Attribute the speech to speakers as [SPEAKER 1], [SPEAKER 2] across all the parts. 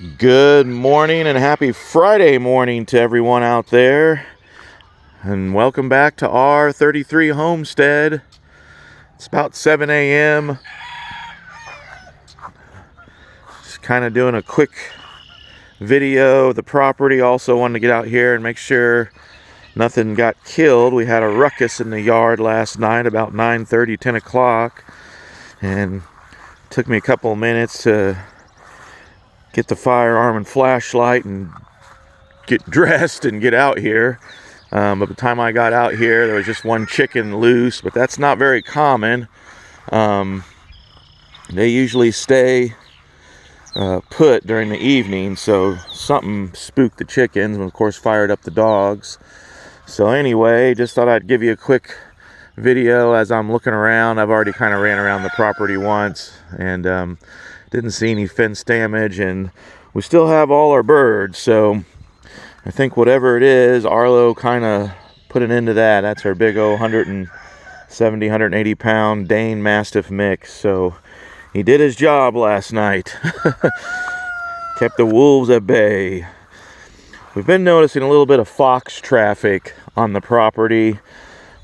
[SPEAKER 1] Good morning and happy Friday morning to everyone out there, and welcome back to R33 Homestead. It's about 7 a.m. Just kind of doing a quick video of the property. Also wanted to get out here and make sure nothing got killed. We had a ruckus in the yard last night about 9:30, 10 o'clock, and it took me a couple of minutes to get the firearm and flashlight and get dressed and get out here. But by the time I got out here, there was just one chicken loose, but that's not very common. They usually stay put during the evening, so something spooked the chickens and of course fired up the dogs. So anyway, just thought I'd give you a quick video as I'm looking around. I've already kind of ran around the property once and didn't see any fence damage, and we still have all our birds, so I think whatever it is, Arlo kind of put an end to that. That's our big old 170, 180 pound Dane Mastiff mix, so he did his job last night. Kept the wolves at bay. We've been noticing a little bit of fox traffic on the property,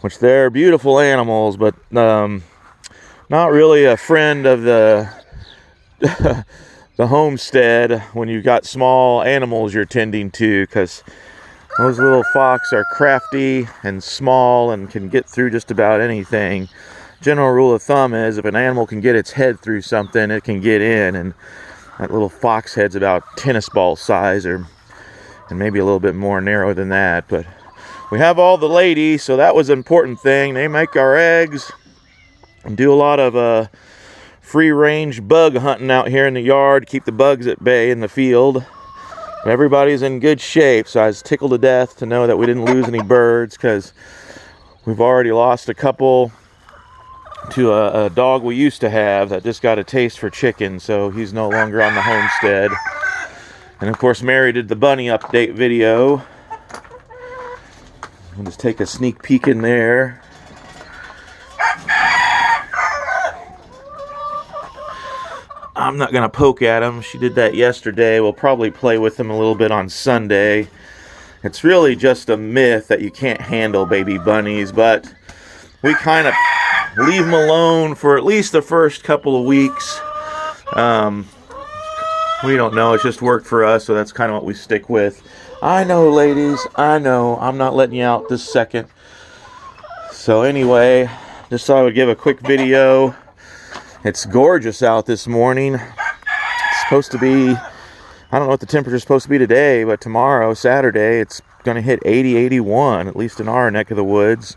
[SPEAKER 1] which they're beautiful animals, but not really a friend of the homestead when you've got small animals you're tending to, because those little fox are crafty and small and can get through just about anything. General rule of thumb is if an animal can get its head through something, it can get in, and that little fox head's about tennis ball size, and maybe a little bit more narrow than that. But we have all the ladies, so that was an important thing. They make our eggs and do a lot of free-range bug hunting out here in the yard, keep the bugs at bay in the field. But everybody's in good shape, so I was tickled to death to know that we didn't lose any birds, because we've already lost a couple to a dog we used to have that just got a taste for chicken, so he's no longer on the homestead. And of course Mary did the bunny update video. I'll just take a sneak peek in there. I'm not going to poke at him. She did that yesterday. We'll probably play with him a little bit on Sunday. It's really just a myth that you can't handle baby bunnies, but we kind of leave them alone for at least the first couple of weeks. We don't know. It's just worked for us, so that's kind of what we stick with. I know, ladies. I know. I'm not letting you out this second. So anyway, just thought I would give a quick video. It's gorgeous out this morning. It's supposed to be, I don't know what the temperature's supposed to be today, but tomorrow, Saturday, it's going to hit 80, 81, at least in our neck of the woods.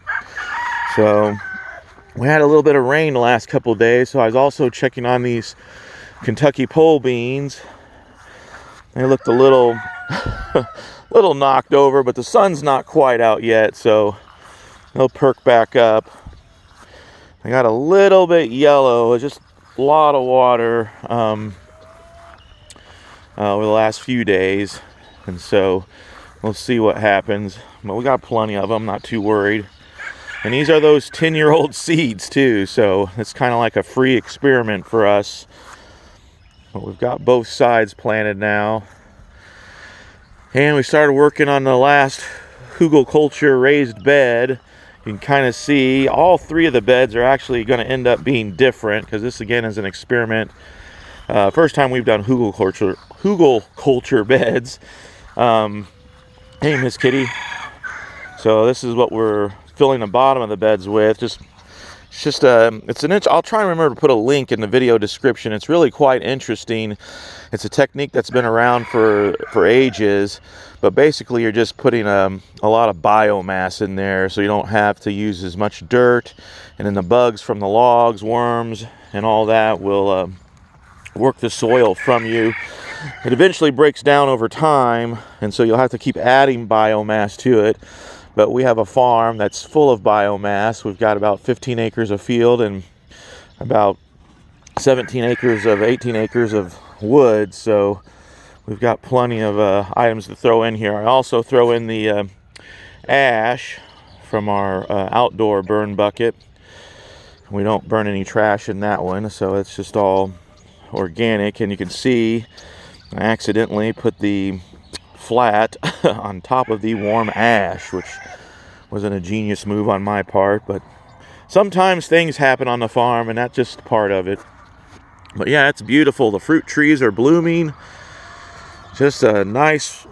[SPEAKER 1] So we had a little bit of rain the last couple of days, so I was also checking on these Kentucky pole beans. They looked a little little knocked over, but the sun's not quite out yet, so they'll perk back up. I got a little bit yellow. It's just a lot of water over the last few days, and so we'll see what happens. But we got plenty of them, not too worried. And these are those 10-year-old seeds too, so it's kind of like a free experiment for us. But we've got both sides planted now, and we started working on the last Hügelkultur raised bed. You can kind of see all three of the beds are actually going to end up being different, because this again is an experiment. First time we've done Hügelkultur beds. Hey, Miss Kitty. So this is what we're filling the bottom of the beds with. It's an inch. I'll try and remember to put a link in the video description. It's really quite interesting. It's a technique that's been around for ages, but basically you're just putting a lot of biomass in there, so you don't have to use as much dirt, and then the bugs from the logs, worms, and all that will work the soil from you. It eventually breaks down over time, and so you'll have to keep adding biomass to it. But we have a farm that's full of biomass. We've got about 15 acres of field and about 18 acres of wood, so we've got plenty of items to throw in here. I also throw in the ash from our outdoor burn bucket. We don't burn any trash in that one, so it's just all organic. And you can see I accidentally put the flat on top of the warm ash, which wasn't a genius move on my part, but sometimes things happen on the farm, and that's just part of it. But yeah, it's beautiful. The fruit trees are blooming. Just a nice,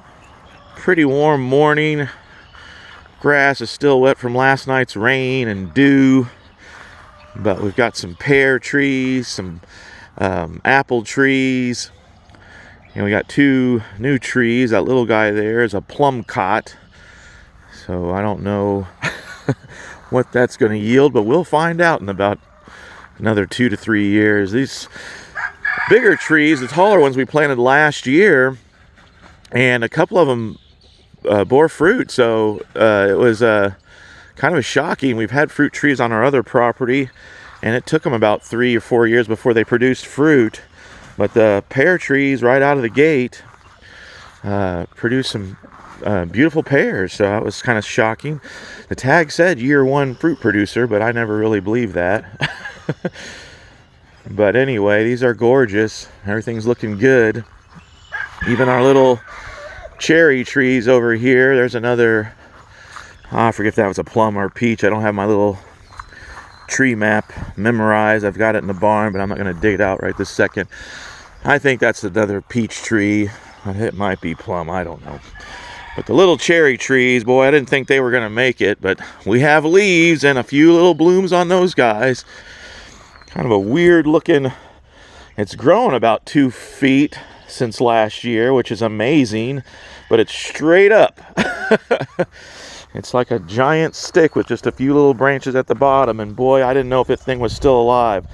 [SPEAKER 1] pretty warm morning. Grass is still wet from last night's rain and dew, but we've got some pear trees, some apple trees, and we got 2 new trees. That little guy there is a plum cot, so I don't know what that's going to yield, but we'll find out in about another 2 to 3 years. These bigger trees, the taller ones, we planted last year, and a couple of them bore fruit, so it was kind of shocking. We've had fruit trees on our other property, and it took them about 3 or 4 years before they produced fruit. But the pear trees right out of the gate produced some beautiful pears, so that was kind of shocking. The tag said year 1 fruit producer, but I never really believed that. But anyway, these are gorgeous. Everything's looking good. Even our little cherry trees over here. There's another, I forget if that was a plum or a peach. I don't have my little tree map memorized. I've got it in the barn, but I'm not going to dig it out right this second. I think that's another peach tree. It might be plum, I don't know. But the little cherry trees, boy, I didn't think they were going to make it, but we have leaves and a few little blooms on those guys. Kind of a weird looking, it's grown about 2 feet since last year, which is amazing, but it's straight up. It's like a giant stick with just a few little branches at the bottom, and boy, I didn't know if that thing was still alive.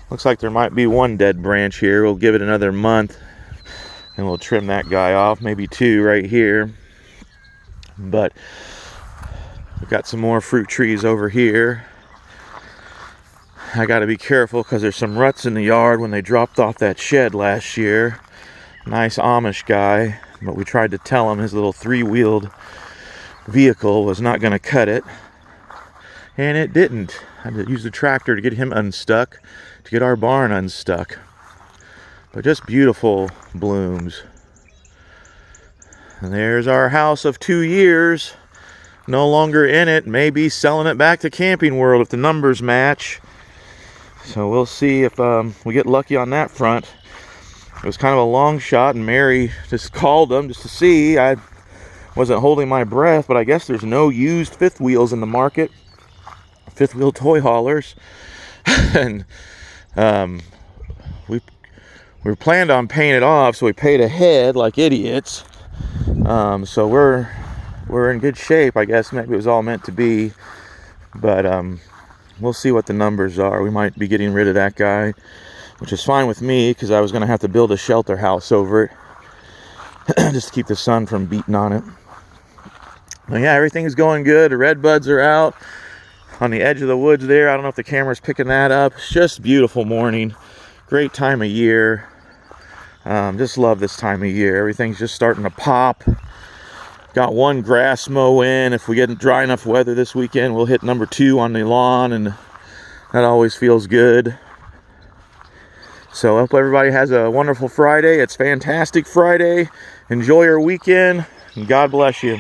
[SPEAKER 1] Looks like there might be 1 dead branch here. We'll give it another month and we'll trim that guy off, maybe 2 right here. But we've got some more fruit trees over here. I got to be careful because there's some ruts in the yard when they dropped off that shed last year. Nice Amish guy, but we tried to tell him his little 3-wheeled vehicle was not going to cut it, and it didn't. I had to use the tractor to get him unstuck, to get our barn unstuck. But just beautiful blooms. And there's our house of 2 years. No longer in it. Maybe selling it back to Camping World if the numbers match. So we'll see if we get lucky on that front. It was kind of a long shot, and Mary just called them just to see. I wasn't holding my breath, but I guess there's no used 5th wheels in the market. 5th wheel toy haulers. And we planned on paying it off, so we paid ahead like idiots. So we're in good shape, I guess. Maybe it was all meant to be, but we'll see what the numbers are. We might be getting rid of that guy, which is fine with me because I was going to have to build a shelter house over it just to keep the sun from beating on it. But yeah, everything's going good. The red buds are out on the edge of the woods there. I don't know if the camera's picking that up. It's just a beautiful morning. Great time of year. Just love this time of year. Everything's just starting to pop. Got 1 grass mow in. If we get dry enough weather this weekend, we'll hit number 2 on the lawn, and that always feels good. So I hope everybody has a wonderful Friday. It's Fantastic Friday. Enjoy your weekend, and God bless you.